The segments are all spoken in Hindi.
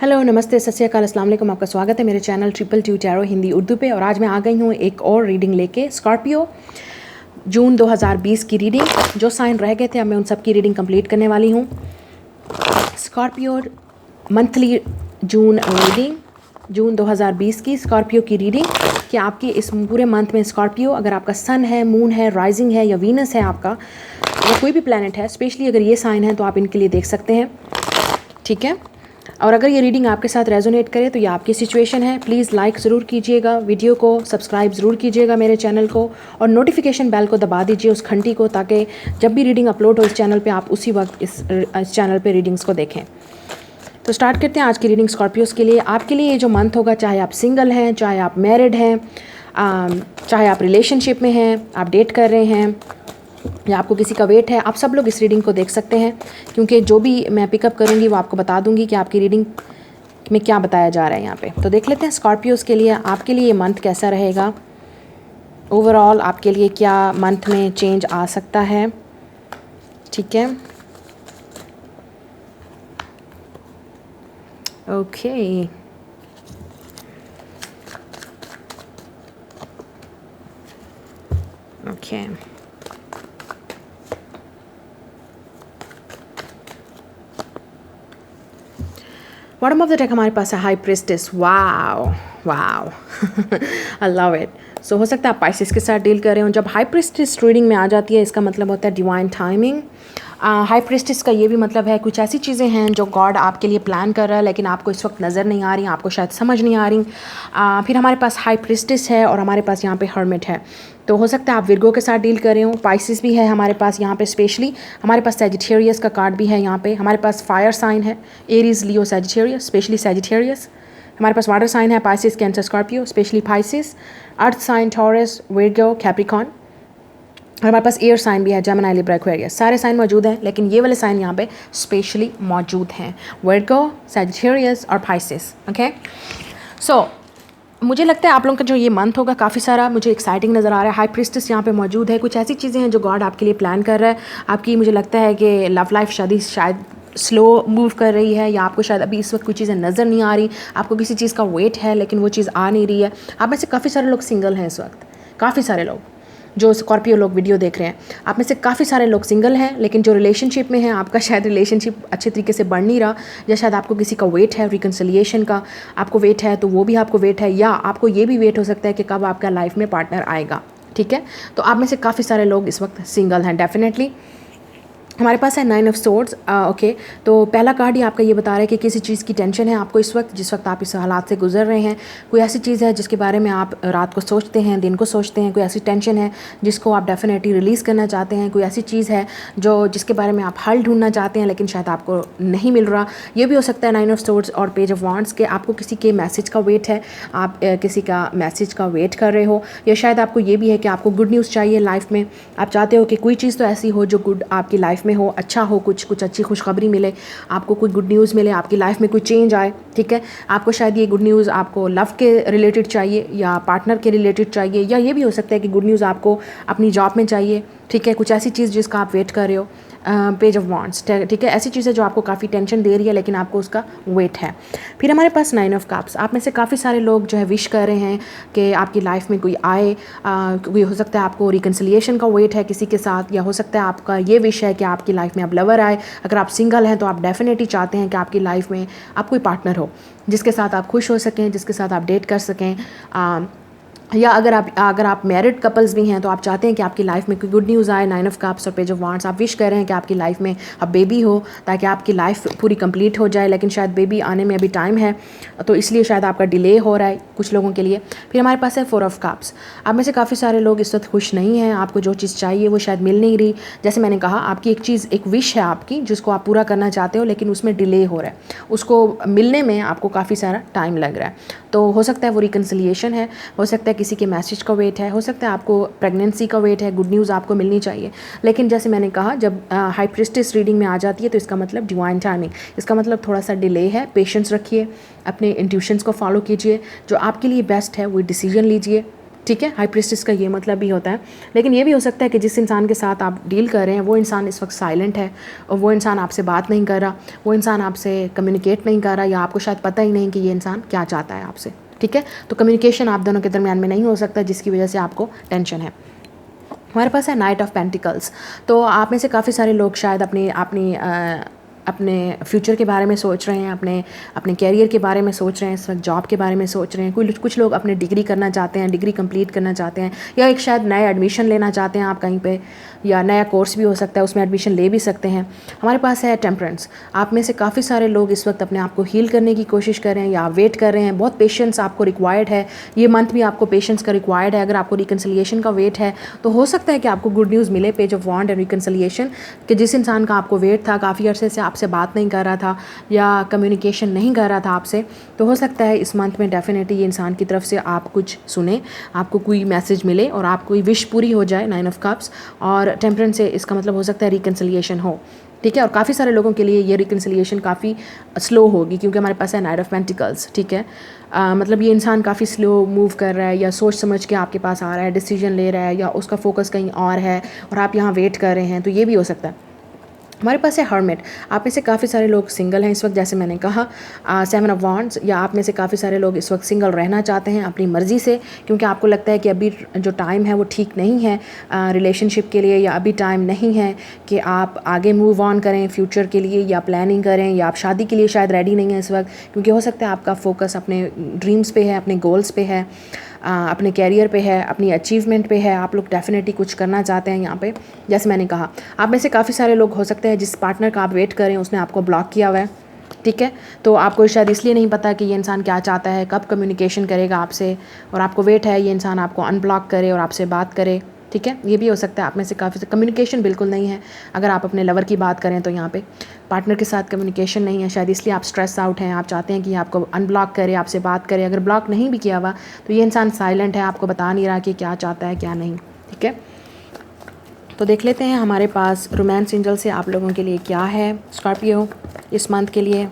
हेलो, नमस्ते, सत श्री अकाल, अस्सलाम वालेकुम। आपका स्वागत है मेरे चैनल ट्रिपल ट्यू टैरो हिंदी उर्दू पे। और आज मैं आ गई हूँ एक और रीडिंग लेके। स्कॉर्पियो जून 2020 की रीडिंग। जो साइन रह गए थे अब मैं उन सब की रीडिंग कंप्लीट करने वाली हूँ। स्कॉर्पियो मंथली जून रीडिंग, जून 2020 की स्कॉर्पियो की रीडिंग कि आपके इस पूरे मंथ में स्कॉर्पियो, अगर आपका सन है, मून है, राइजिंग है या वीनस है आपका, या कोई भी प्लैनेट है, स्पेशली अगर ये साइन है तो आप इनके लिए देख सकते हैं, ठीक है। और अगर ये रीडिंग आपके साथ रेजोनेट करे तो ये आपकी सिचुएशन है। प्लीज़ लाइक ज़रूर कीजिएगा वीडियो को, सब्सक्राइब ज़रूर कीजिएगा मेरे चैनल को, और नोटिफिकेशन बेल को दबा दीजिए, उस घंटी को, ताकि जब भी रीडिंग अपलोड हो इस चैनल पे आप उसी वक्त इस चैनल पे रीडिंग्स को देखें। तो स्टार्ट करते हैं आज की रीडिंग स्कॉर्पियोज़ के लिए। आपके लिए ये जो मंथ होगा, चाहे आप सिंगल हैं, चाहे आप मैरिड हैं, चाहे आप रिलेशनशिप में हैं, आप डेट कर रहे हैं, या आपको किसी का वेट है, आप सब लोग इस रीडिंग को देख सकते हैं, क्योंकि जो भी मैं पिकअप करूँगी वो आपको बता दूँगी कि आपकी रीडिंग में क्या बताया जा रहा है यहाँ पे। तो देख लेते हैं स्कॉर्पियोज़ के लिए आपके लिए ये मंथ कैसा रहेगा। ओवरऑल आपके लिए क्या मंथ में चेंज आ सकता है, ठीक है। Okay, okay, bottom of the deck हमारे पास है high priestess. Wow wow I love it. So हो सकता है आप पाइसेस के साथ डील कर रहे हो। जब हाई प्रिस्टेस रीडिंग में आ जाती है, इसका मतलब होता है डिवाइन टाइमिंग। हाई प्रिस्टेस का ये भी मतलब है कुछ ऐसी चीज़ें हैं जो गॉड आपके लिए प्लान कर रहा है, लेकिन आपको इस वक्त नज़र नहीं आ रही, आपको शायद समझ नहीं आ रही। फिर हमारे पास हाई प्रिस्टेस है और हमारे पास यहाँ पे हर्मिट है। तो हो सकता है आप विर्गो के साथ डील कर रहे हो। पाइसिस भी है हमारे पास यहाँ पे, स्पेशली हमारे पास सैजिटेरियस का कार्ड भी है यहाँ पे। हमारे पास फायर साइन है, Aries, Leo, Sagittarius, specially Sagittarius. हमारे पास वाटर साइन है, Pisces, Cancer, Scorpio, specially Pisces. Earth sign Taurus, Virgo, Capricorn. और हमारे पास एयर साइन भी है, जेमिनी, लिब्रा, एक्वेरियस। सारे साइन मौजूद हैं, लेकिन ये वाले साइन यहाँ पे स्पेशली मौजूद हैं, विर्गो, सैजिटेरियस और पाइसिस। ओके, सो मुझे लगता है आप लोगों का जो ये मंथ होगा काफ़ी सारा मुझे एक्साइटिंग नज़र आ रहा है। हाई प्रिस्टेस यहाँ पे मौजूद है। कुछ ऐसी चीज़ें हैं जो गॉड आपके लिए प्लान कर रहा है। आपकी, मुझे लगता है कि लव लाइफ शायद स्लो मूव कर रही है, या आपको शायद अभी इस वक्त कुछ चीज़ें नज़र नहीं आ रही, आपको किसी चीज़ का वेट है लेकिन वो चीज़ आ नहीं रही है। आप में से काफ़ी सारे लोग सिंगल हैं इस वक्त, काफ़ी सारे लोग जो स्कॉर्पियो लोग वीडियो देख रहे हैं, आप में से काफ़ी सारे लोग सिंगल हैं, लेकिन जो रिलेशनशिप में हैं आपका शायद रिलेशनशिप अच्छे तरीके से बढ़ नहीं रहा, या शायद आपको किसी का वेट है, रिकन्सिलिएशन का आपको वेट है, तो वो भी आपको वेट है, या आपको ये भी वेट हो सकता है कि कब आपका लाइफ में पार्टनर आएगा, ठीक है। तो आप में से काफ़ी सारे लोग इस वक्त सिंगल हैं डेफिनेटली। हमारे पास है 9 ऑफ सोर्ड्स। ओके, तो पहला कार्ड ही आपका ये बता रहा है कि किसी चीज़ की टेंशन है आपको इस वक्त, जिस वक्त आप इस हालात से गुजर रहे हैं। कोई ऐसी चीज़ है जिसके बारे में आप रात को सोचते हैं, दिन को सोचते हैं। कोई ऐसी टेंशन है जिसको आप डेफिनेटली रिलीज़ करना चाहते हैं। कोई ऐसी चीज़ है जो जिसके बारे में आप हल ढूंढना चाहते हैं, लेकिन शायद आपको नहीं मिल रहा। ये भी हो सकता है 9 ऑफ सोर्ड्स और पेज ऑफ वांड्स के आपको किसी के मैसेज का वेट है, आप किसी का मैसेज का वेट कर रहे हो, या शायद आपको ये भी है कि आपको गुड न्यूज़ चाहिए लाइफ में। आप चाहते हो कि कोई चीज़ तो ऐसी हो जो गुड आपकी लाइफ में हो, अच्छा हो, कुछ अच्छी खुशखबरी मिले, आपको कोई गुड न्यूज़ मिले, आपकी लाइफ में कोई चेंज आए, ठीक है। आपको शायद ये गुड न्यूज़ आपको लव के रिलेटेड चाहिए, या पार्टनर के रिलेटेड चाहिए, या ये भी हो सकता है कि गुड न्यूज़ आपको अपनी जॉब में चाहिए, ठीक है। कुछ ऐसी चीज़ जिसका आप वेट कर रहे हो। पेज ऑफ वांड्स, ठीक है, ऐसी चीज़ें जो आपको काफ़ी टेंशन दे रही है लेकिन आपको उसका वेट है। फिर हमारे पास 9 ऑफ कप्स। आप में से काफ़ी सारे लोग जो है विश कर रहे हैं कि आपकी लाइफ में कोई आए। कोई हो सकता है आपको रिकन्सिलिएशन का वेट है किसी के साथ, या हो सकता है आपका ये विश है कि आपकी लाइफ में अब लवर आए। अगर आप सिंगल हैं तो आप डेफिनेटली चाहते हैं कि आपकी लाइफ में आप कोई पार्टनर हो जिसके साथ आप खुश हो सकें, जिसके साथ आप डेट कर सकें। या अगर आप मैरिड कपल्स भी हैं तो आप चाहते हैं कि आपकी लाइफ में कोई गुड न्यूज़ आए। 9 ऑफ कप्स और पेज ऑफ वांड्स, आप विश कर रहे हैं कि आपकी लाइफ में अब बेबी हो, ताकि आपकी लाइफ पूरी कंप्लीट हो जाए, लेकिन शायद बेबी आने में अभी टाइम है, तो इसलिए शायद आपका डिले हो रहा है कुछ लोगों के लिए। फिर हमारे पास है 4 ऑफ कप्स। आप में से काफ़ी सारे लोग इस वक्त खुश नहीं हैं, आपको जो चीज़ चाहिए वो शायद मिल नहीं रही। जैसे मैंने कहा, आपकी एक चीज़, एक विश है आपकी जिसको आप पूरा करना चाहते हो, लेकिन उसमें डिले हो रहा है, उसको मिलने में आपको काफ़ी सारा टाइम लग रहा है। तो हो सकता है वो रिकन्सिलिएशन है, हो सकता है किसी के मैसेज का वेट है, हो सकता है आपको प्रेगनेंसी का वेट है, गुड न्यूज़ आपको मिलनी चाहिए। लेकिन जैसे मैंने कहा, जब हाई प्रिस्टेस रीडिंग में आ जाती है तो इसका मतलब डिवाइन टाइमिंग, इसका मतलब थोड़ा सा डिले है। पेशेंस रखिए, अपने इंट्यूशंस को फॉलो कीजिए, जो आपके लिए बेस्ट है वो डिसीजन लीजिए, ठीक है, हाई प्रीस्टेस का ये मतलब भी होता है। लेकिन ये भी हो सकता है कि जिस इंसान के साथ आप डील कर रहे हैं वो इंसान इस वक्त साइलेंट है और वो इंसान आपसे बात नहीं कर रहा, वो इंसान आपसे कम्युनिकेट नहीं कर रहा, या आपको शायद पता ही नहीं कि ये इंसान क्या चाहता है आपसे। ठीक है, तो कम्युनिकेशन आप दोनों के दरमियान में नहीं हो सकता, जिसकी वजह से आपको टेंशन है। हमारे पास है नाइट ऑफ पेंटिकल्स। तो आप में से काफ़ी सारे लोग शायद अपने फ्यूचर के बारे में सोच रहे हैं, अपने कैरियर के बारे में सोच रहे हैं, इस वक्त जॉब के बारे में सोच रहे हैं। कुछ लोग अपने डिग्री करना चाहते हैं, डिग्री कंप्लीट करना चाहते हैं, या एक शायद नया एडमिशन लेना चाहते हैं आप कहीं पे, या नया कोर्स भी हो सकता है, उसमें एडमिशन ले भी सकते हैं। हमारे पास है टेम्परेंस। आप में से काफ़ी सारे लोग इस वक्त अपने आप को हील करने की कोशिश कर रहे हैं, या आप वेट कर रहे हैं। बहुत पेशेंस आपको रिक्वायर्ड है, ये मंथ भी आपको पेशेंस का रिक्वायर्ड है। अगर आपको रिकन्सिलिएशन का वेट है तो हो सकता है कि आपको गुड न्यूज़ मिले, page of wand and reconciliation, कि जिस इंसान का आपको वेट था, काफ़ी अरसे से आपसे बात नहीं कर रहा था या कम्युनिकेशन नहीं कर रहा था आपसे, तो हो सकता है इस मंथ में डेफिनेटली ये इंसान की तरफ से आप कुछ सुने, आपको कोई मैसेज मिले और आपको विश पूरी हो जाए। 9 ऑफ कप्स और टेम्परेंस से इसका मतलब हो सकता है रिकन्सिलिएशन हो। ठीक है, और काफ़ी सारे लोगों के लिए ये रिकन्सिलिएशन काफ़ी स्लो होगी, क्योंकि हमारे पास है नाइट ऑफ पेंटिकल्स। ठीक है, मतलब ये इंसान काफ़ी स्लो मूव कर रहा है, या सोच समझ के आपके पास आ रहा है, डिसीजन ले रहा है, या उसका फोकस कहीं और है और आप यहाँ वेट कर रहे हैं, तो ये भी हो सकता है। हमारे पास है हर्मिट। आप में से काफ़ी सारे लोग सिंगल हैं इस वक्त, जैसे मैंने कहा 7 ऑफ वॉन्ड्स, या आप में से काफ़ी सारे लोग इस वक्त सिंगल रहना चाहते हैं अपनी मर्ज़ी से, क्योंकि आपको लगता है कि अभी जो टाइम है वो ठीक नहीं है रिलेशनशिप के लिए, या अभी टाइम नहीं है कि आप आगे मूव ऑन करें फ्यूचर के लिए, या प्लानिंग करें, या आप शादी के लिए शायद रेडी नहीं है इस वक्त, क्योंकि हो सकता है आपका फोकस अपने ड्रीम्स पे है, अपने गोल्स पे है, अपने कैरियर पे है, अपनी अचीवमेंट पे है। आप लोग डेफिनेटली कुछ करना चाहते हैं यहाँ पे। जैसे मैंने कहा, आप में से काफ़ी सारे लोग हो सकते हैं जिस पार्टनर का आप वेट करें उसने आपको ब्लॉक किया हुआ है। ठीक है, तो आपको शायद इसलिए नहीं पता कि ये इंसान क्या चाहता है, कब कम्युनिकेशन करेगा आपसे, और आपको वेट है ये इंसान आपको अनब्लॉक करे और आपसे बात करे। ठीक है, ये भी हो सकता है आप में से काफ़ी कम्युनिकेशन बिल्कुल नहीं है। अगर आप अपने लवर की बात करें तो यहाँ पे पार्टनर के साथ कम्युनिकेशन नहीं है, शायद इसलिए आप स्ट्रेस आउट हैं, आप चाहते हैं कि आपको अनब्लॉक करे, आपसे बात करे। अगर ब्लॉक नहीं भी किया हुआ तो ये इंसान साइलेंट है, आपको बता नहीं रहा कि क्या चाहता है क्या नहीं। ठीक है, तो देख लेते हैं हमारे पास रोमांस एंजल से आप लोगों के लिए क्या है स्कॉर्पियो इस मंथ के लिए।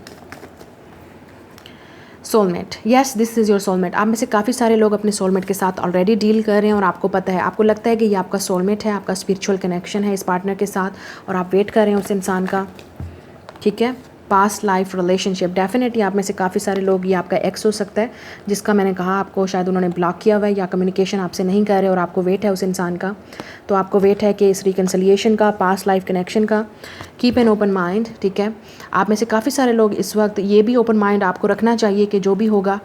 Soulmate, yes this is your soulmate. आप में से काफ़ी सारे लोग अपने सोलमेट के साथ ऑलरेडी डील कर रहे हैं और आपको पता है, आपको लगता है कि ये आपका सोलमेट है, आपका स्पिरिचुअल कनेक्शन है इस पार्टनर के साथ, और आप वेट कर रहे हैं उस इंसान का। ठीक है, पास्ट लाइफ रिलेशनशिप, डेफिनेटली आप में से काफ़ी सारे लोग, ये आपका एक्स हो सकता है जिसका मैंने कहा आपको शायद उन्होंने ब्लॉक किया हुआ है या कम्युनिकेशन आपसे नहीं कर रहे और आपको वेट है उस इंसान का। तो आपको वेट है कि इस रिकन्सिलिएशन का, पास्ट लाइफ कनेक्शन का। Keep an open mind. ठीक है, आप में से काफ़ी सारे लोग इस वक्त ये भी ओपन माइंड आपको रखना चाहिए कि जो भी होगा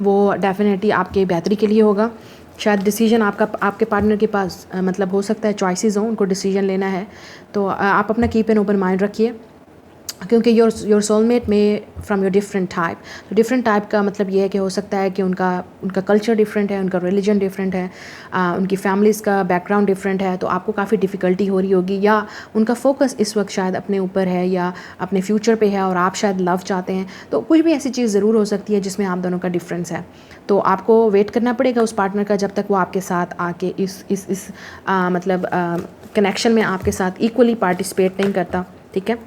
वो डेफिनेटली आपके बेहतरी के लिए होगा। शायद डिसीजन आपके पार्टनर के पास मतलब हो सकता है चॉइसेस हों, उनको डिसीजन लेना है, तो आप अपना कीप एन ओपन माइंड रखिए, क्योंकि योर सोलमेट में फ्रॉम योर डिफरेंट टाइप। तो डिफरेंट टाइप का मतलब ये है कि हो सकता है कि उनका कल्चर डिफरेंट है, उनका रिलीजन डिफरेंट है, उनकी फैमिलीज़ का बैकग्राउंड डिफरेंट है, तो आपको काफ़ी डिफ़िकल्टी हो रही होगी, या उनका फोकस इस वक्त शायद अपने ऊपर है या अपने फ्यूचर पे है और आप शायद लव चाहते हैं। तो कुछ भी ऐसी चीज़ ज़रूर हो सकती है जिसमें आप दोनों का डिफरेंस है। तो आपको वेट करना पड़ेगा उस पार्टनर का जब तक वो आपके साथ आके इस मतलब कनेक्शन में आपके साथ इक्वली पार्टिसिपेट नहीं करता। ठीक है,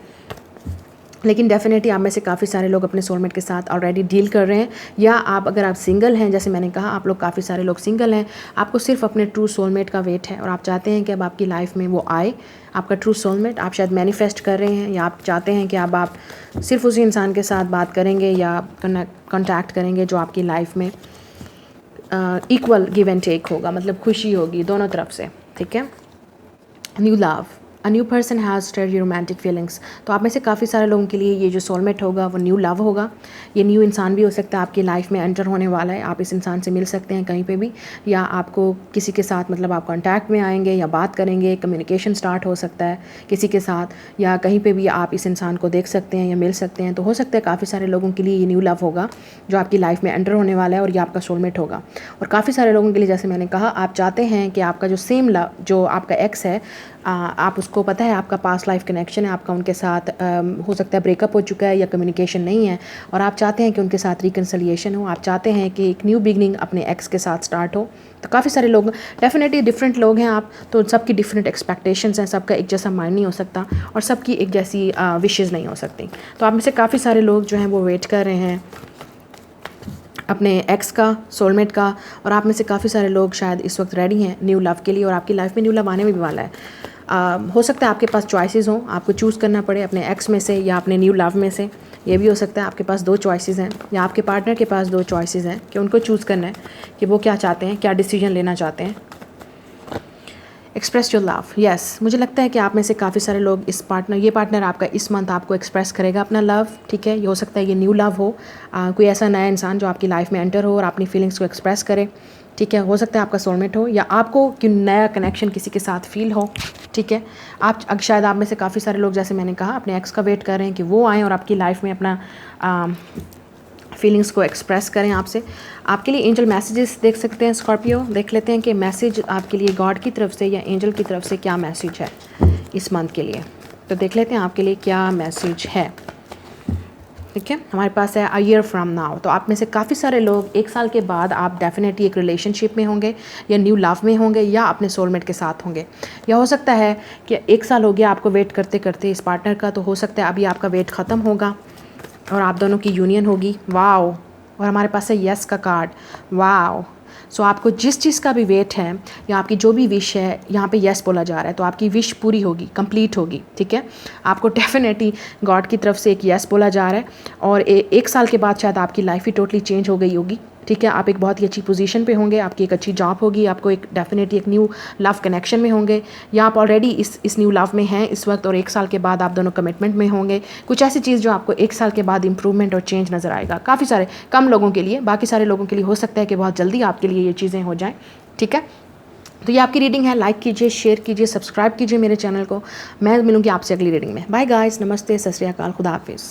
लेकिन डेफिनेटली आप में से काफ़ी सारे लोग अपने सोलमेट के साथ ऑलरेडी डील कर रहे हैं, या अगर आप सिंगल हैं, जैसे मैंने कहा आप लोग काफ़ी सारे लोग सिंगल हैं, आपको सिर्फ अपने ट्रू सोलमेट का वेट है और आप चाहते हैं कि अब आपकी लाइफ में वो आए, आपका ट्रू सोलमेट। आप शायद मैनिफेस्ट कर रहे हैं, या आप चाहते हैं कि अब आप सिर्फ उसी इंसान के साथ बात करेंगे या कॉन्टैक्ट करेंगे जो आपकी लाइफ में इक्वल गिव एंड टेक होगा, मतलब खुशी होगी दोनों तरफ से। ठीक है, new love, a new person has started your romantic feelings. तो आप में से काफ़ी सारे लोगों के लिए ये जो सोलमेट होगा वो न्यू लव होगा। ये न्यू इंसान भी हो सकता है आपकी लाइफ में एंटर होने वाला है, आप इस इंसान से मिल सकते हैं कहीं पे भी, या आपको किसी के साथ मतलब आप कांटेक्ट में आएंगे या बात करेंगे, कम्युनिकेशन स्टार्ट हो सकता है किसी के साथ, या कहीं पे भी आप इस इंसान को देख सकते हैं या मिल सकते हैं। तो हो सकता है काफ़ी सारे लोगों के लिए ये न्यू लव होगा जो आपकी लाइफ में एंटर होने वाला है और ये आपका सोलमेट होगा। और काफ़ी सारे लोगों के लिए, जैसे मैंने कहा, आप चाहते हैं कि आपका जो सेम लव जो आपका एक्स है, आप उसको पता है आपका पास्ट लाइफ कनेक्शन है, आपका उनके साथ हो सकता है ब्रेकअप हो चुका है या कम्युनिकेशन नहीं है, और आप चाहते हैं कि उनके साथ रिकन्सिलिएशन हो, आप चाहते हैं कि एक न्यू बिगनिंग अपने एक्स के साथ स्टार्ट हो। तो काफ़ी सारे लोग, डेफिनेटली डिफरेंट लोग हैं आप, तो सबकी डिफरेंट एक्सपेक्टेशंस हैं, सबका एक जैसा माइंड नहीं हो सकता और सबकी एक जैसी विशेज़ नहीं हो सकती। तो आप में से काफ़ी सारे लोग जो हैं वो वेट कर रहे हैं अपने एक्स का, सोलमेट का, और आप में से काफ़ी सारे लोग शायद इस वक्त रेडी हैं न्यू लव के लिए, और आपकी लाइफ में न्यू लव आने में भी वाला है। हो सकता है आपके पास चॉइसेस हों, आपको चूज़ करना पड़े अपने एक्स में से या अपने न्यू लव में से। ये भी हो सकता है आपके पास 2 चॉइसेस हैं, या आपके पार्टनर के पास 2 चॉइसेस हैं कि उनको चूज़ करना है कि वो क्या चाहते हैं, क्या डिसीजन लेना चाहते हैं। एक्सप्रेस योर लव, यस, मुझे लगता है कि आप में से काफ़ी सारे लोग ये पार्टनर आपका इस मंथ आपको एक्सप्रेस करेगा अपना लव, ठीक है। ये हो सकता है ये न्यू लव हो, कोई ऐसा नया इंसान जो आपकी लाइफ में एंटर हो और अपनी फीलिंग्स को एक्सप्रेस करे, ठीक है। हो सकता है आपका सोलमेट हो, या आपको कि नया कनेक्शन किसी के साथ फील हो, ठीक है। शायद आप में से काफ़ी सारे लोग, जैसे मैंने कहा, अपने एक्स का वेट कर रहे हैं कि वो आएँ और आपकी लाइफ में अपना फीलिंग्स को एक्सप्रेस करें आपसे। आपके लिए एंजल मैसेजेस देख सकते हैं स्कॉर्पियो, देख लेते हैं कि मैसेज आपके लिए गॉड की तरफ से या एंजल की तरफ से क्या मैसेज है इस मंथ के लिए। तो देख लेते हैं आपके लिए क्या मैसेज है, ठीक है। हमारे पास है अ ईयर फ्रॉम नाउ। तो आप में से काफ़ी सारे लोग 1 साल के बाद आप डेफिनेटली एक रिलेशनशिप में होंगे, या न्यू लव में होंगे, या अपने सोलमेट के साथ होंगे। या हो सकता है कि 1 साल हो गया आपको वेट करते करते इस पार्टनर का, तो हो सकता है अभी आपका वेट ख़त्म होगा और आप दोनों की यूनियन होगी। वाओ, और हमारे पास है यस का कार्ड। वाओ, सो आपको जिस चीज़ का भी वेट है या आपकी जो भी विश है, यहाँ पे यस बोला जा रहा है, तो आपकी विश पूरी होगी, कंप्लीट होगी, ठीक है। आपको डेफिनेटली गॉड की तरफ से एक यस बोला जा रहा है, और 1 साल के बाद शायद आपकी लाइफ ही टोटली चेंज हो गई होगी, ठीक है। आप एक बहुत ही अच्छी पोजीशन पे होंगे, आपकी एक अच्छी जॉब होगी, आपको एक डेफिनेटली एक न्यू लव कनेक्शन में होंगे, या आप ऑलरेडी इस न्यू लव में हैं इस वक्त, और 1 साल के बाद आप दोनों कमिटमेंट में होंगे। कुछ ऐसी चीज़ जो आपको 1 साल के बाद इंप्रूवमेंट और चेंज नज़र आएगा। काफ़ी सारे, कम लोगों के लिए, बाकी सारे लोगों के लिए हो सकता है कि बहुत जल्दी आपके लिए ये चीज़ें हो जाएँ, ठीक है। तो ये आपकी रीडिंग है। लाइक कीजिए, शेयर कीजिए, सब्सक्राइब कीजिए मेरे चैनल को। मैं मिलूंगी आपसे अगली रीडिंग में। बाय गाइस, नमस्ते, सत श्री अकाल, खुदा हाफिज़।